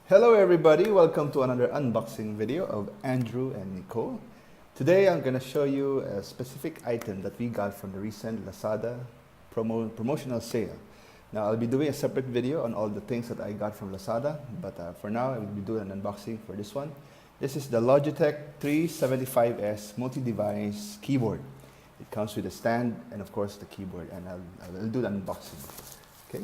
Hello everybody, welcome to another unboxing video of Andrew and Nicole. Today I'm going to show you a specific item that we got from the recent Lazada promotional sale. Now I'll be doing a separate video on all the things that I got from Lazada, but for now I will be doing an unboxing for this one. This is the Logitech K375s multi-device keyboard. It comes with a stand and of course the keyboard, and I'll do the unboxing. Okay.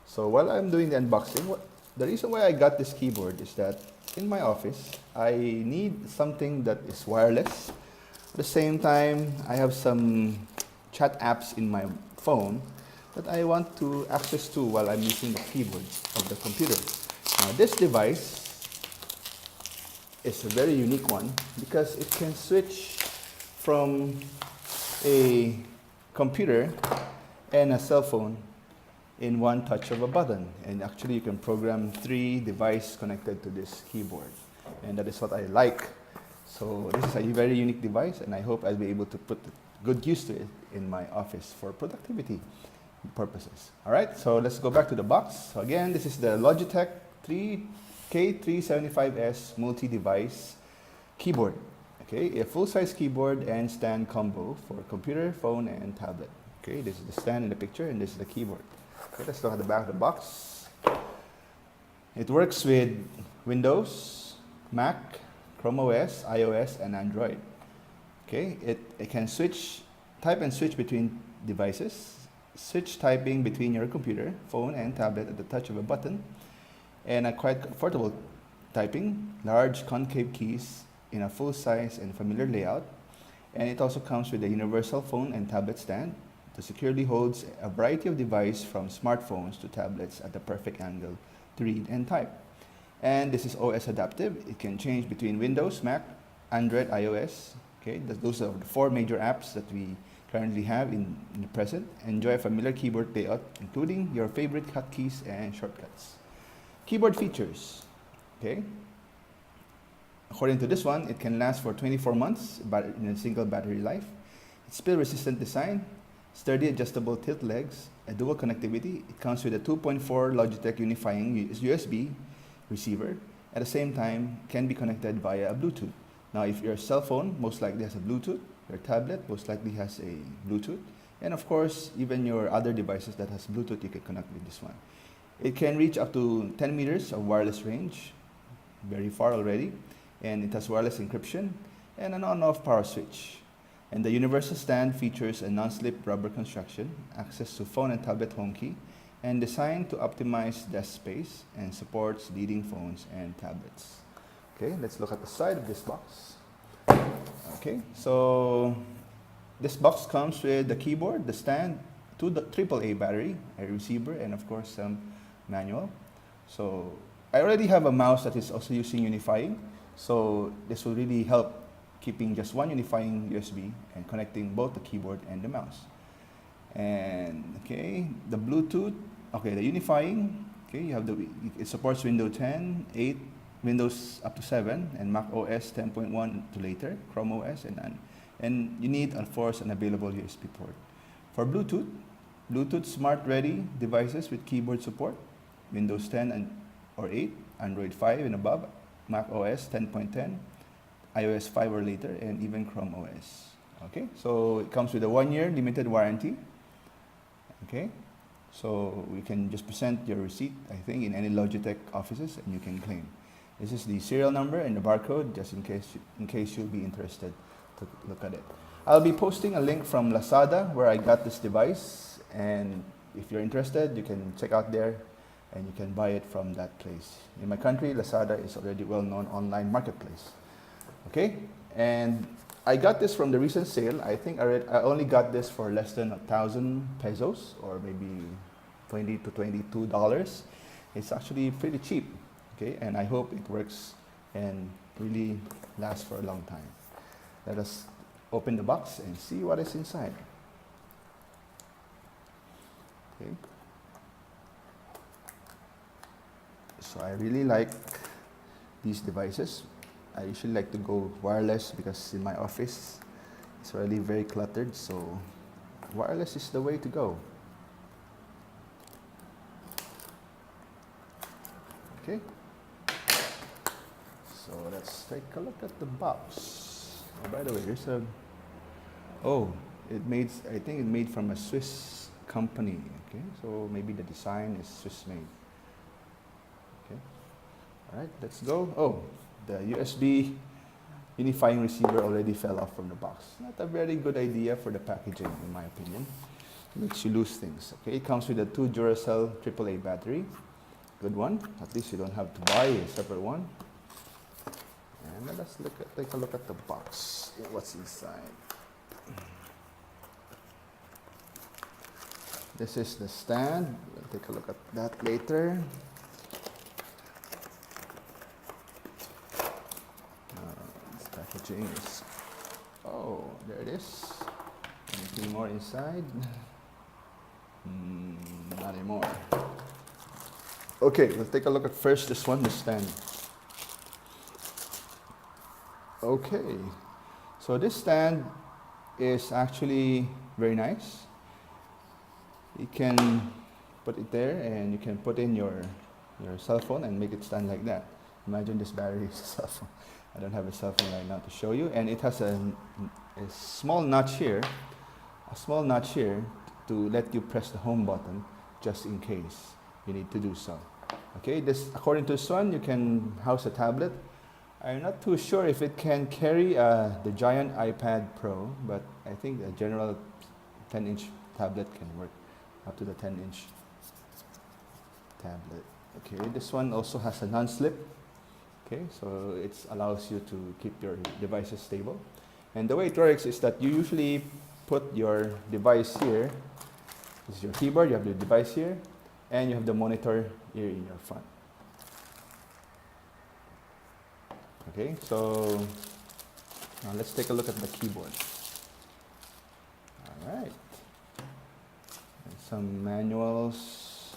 So while I'm doing the unboxing, the reason why I got this keyboard is that in my office, I need something that is wireless. At the same time, I have some chat apps in my phone that I want to access to while I'm using the keyboard of the computer. Now this device is a very unique one because it can switch from a computer and a cell phone in one touch of a button, and actually you can program 3 devices connected to this keyboard, and that is what I like. So this is a very unique device, and I hope I'll be able to put good use to it in my office for productivity purposes. Alright, so let's go back to the box. So again, this is the Logitech K375s multi-device keyboard. Okay, a full-size keyboard and stand combo for computer, phone, and tablet. Okay, this is the stand in the picture, and this is the keyboard. Okay, let's look at the back of the box. It works with Windows, Mac, Chrome OS, iOS, and Android. Okay, it can type and switch between devices, switch typing between your computer, phone, and tablet at the touch of a button, and a quite comfortable typing, large concave keys in a full size and familiar layout. And it also comes with a universal phone and tablet stand. It securely holds a variety of devices from smartphones to tablets at the perfect angle to read and type. And this is OS adaptive. It can change between Windows, Mac, Android, iOS. Okay, those are the 4 major apps that we currently have in the present. Enjoy a familiar keyboard layout, including your favorite hotkeys and shortcuts. Keyboard features. Okay. According to this one, it can last for 24 months in a single battery life. It's spill-resistant design, sturdy adjustable tilt legs, a dual connectivity. It comes with a 2.4 Logitech unifying USB receiver. At the same time, can be connected via a Bluetooth. Now, if your cell phone most likely has a Bluetooth, your tablet most likely has a Bluetooth, and of course, even your other devices that has Bluetooth, you can connect with this one. It can reach up to 10 meters of wireless range, very far already, and it has wireless encryption and an on-off power switch. And the universal stand features a non-slip rubber construction, access to phone and tablet home key, and designed to optimize desk space and supports leading phones and tablets. Okay, let's look at the side of this box. Okay, so this box comes with the keyboard, the stand, the AAA battery, a receiver, and of course some manual. So I already have a mouse that is also using unifying, so this will really help keeping just one unifying USB and connecting both the keyboard and the mouse. And okay, the Bluetooth, okay, the unifying, okay, you have it supports Windows 10, 8, Windows up to 7, and Mac OS 10.1 to later, Chrome OS, and you need, of course, an available USB port. For Bluetooth Smart Ready devices with keyboard support, Windows 10 or 8, Android 5 and above, Mac OS 10.10, iOS 5 or later, and even Chrome OS. Okay, so it comes with a 1-year limited warranty. Okay, so we can just present your receipt, I think, in any Logitech offices, and you can claim. This is the serial number and the barcode, just in case you'll be interested to look at it. I'll be posting a link from Lazada where I got this device, and if you're interested, you can check out there and you can buy it from that place. In my country, Lazada is already well-known online marketplace. Okay, and I got this from the recent sale. I think I only got this for less than 1,000 pesos, or maybe $20 to $22. It's actually pretty cheap. Okay, and I hope it works and really lasts for a long time. Let us open the box and see what is inside. Okay. So I really like these devices. I usually like to go wireless because in my office it's already very cluttered, so wireless is the way to go. Okay. So let's take a look at the box. Oh, by the way, there's a, oh, I think it made from a Swiss company. Okay, so maybe the design is Swiss made. Okay, all right, let's go. Oh, the USB unifying receiver already fell off from the box. Not a very good idea for the packaging, in my opinion. Makes you lose things. Okay, it comes with a 2 Duracell AAA battery. Good one. At least you don't have to buy a separate one. And let us take a look at the box. What's inside? This is the stand. We'll take a look at that later. This packaging is, oh, there it is. Anything more inside? Not anymore. Okay, let's take a look at first this one, the stand. Okay, so this stand is actually very nice. You can put it there and you can put in your cell phone and make it stand like that. Imagine this battery is a cell phone. I don't have a cell phone right now to show you. And it has a small notch here, to let you press the home button just in case you need to do so. Okay, this, according to this one, you can house a tablet. I'm not too sure if it can carry the giant iPad Pro, but I think a general 10-inch tablet can work up to the 10-inch tablet. Okay, this one also has a non-slip. Okay, so it allows you to keep your devices stable. And the way it works is that you usually put your device here. This is your keyboard, you have the device here, and you have the monitor here in your front. Okay, so now let's take a look at the keyboard. All right, and some manuals,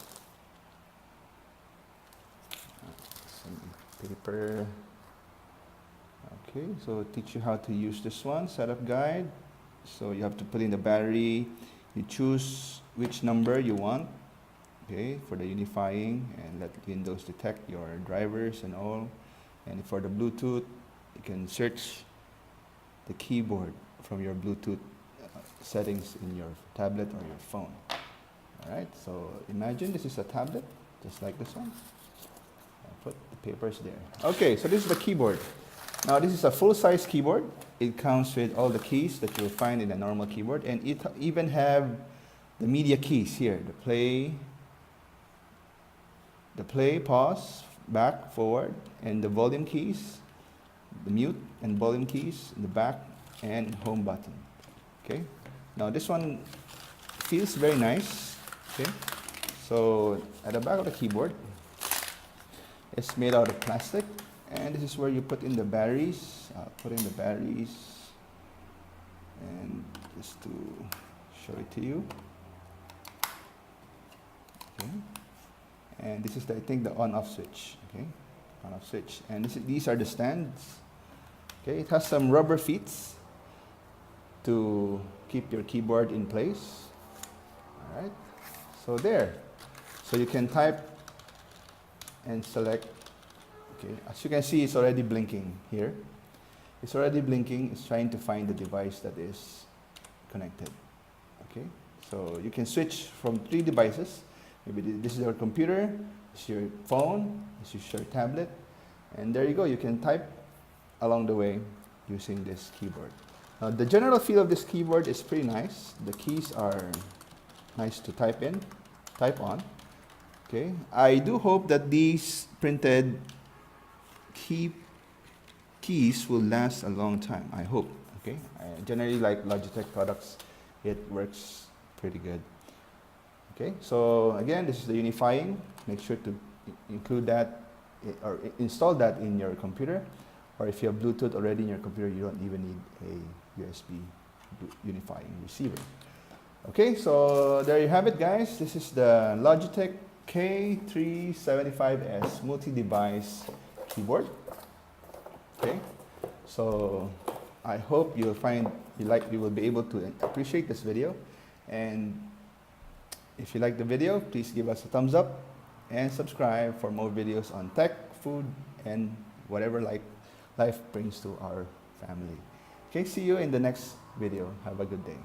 some paper. Okay, so teach you how to use this one, setup guide. So you have to put in the battery, you choose which number you want, okay, for the unifying, and let Windows detect your drivers and all. And for the Bluetooth, you can search the keyboard from your Bluetooth settings in your tablet or your phone. All right, so imagine this is a tablet, just like this one. I'll put the papers there. Okay, so this is the keyboard. Now this is a full-size keyboard. It comes with all the keys that you'll find in a normal keyboard, and it even have the media keys here, the play, pause, back, forward, and the volume keys, the mute and volume keys in the back, and home button. Okay, now this one feels very nice. Okay, so at the back of the keyboard, it's made out of plastic, and this is where you put in the batteries. I'll put in the batteries, and just to show it to you. Okay. And this is the, I think, the on-off switch. Okay, on-off switch. And these are the stands. Okay, it has some rubber feet to keep your keyboard in place. All right. So there. So you can type and select. Okay, as you can see, it's already blinking here. It's already blinking. It's trying to find the device that is connected. Okay, so you can switch from 3 devices. Maybe this is your computer, this is your phone, this is your tablet, and there you go. You can type along the way using this keyboard. Now, the general feel of this keyboard is pretty nice. The keys are nice to type on. Okay, I do hope that these printed keys will last a long time. I hope. Okay, I generally like Logitech products. It works pretty good. Okay, so again, this is the unifying. Make sure to include that or install that in your computer, or if you have Bluetooth already in your computer, you don't even need a USB unifying receiver. Okay, so there you have it, guys. This is the Logitech K375s multi-device keyboard. Okay, so I hope you will be able to appreciate this video, and if you like the video, please give us a thumbs up and subscribe for more videos on tech, food, and whatever life brings to our family. Okay, see you in the next video. Have a good day.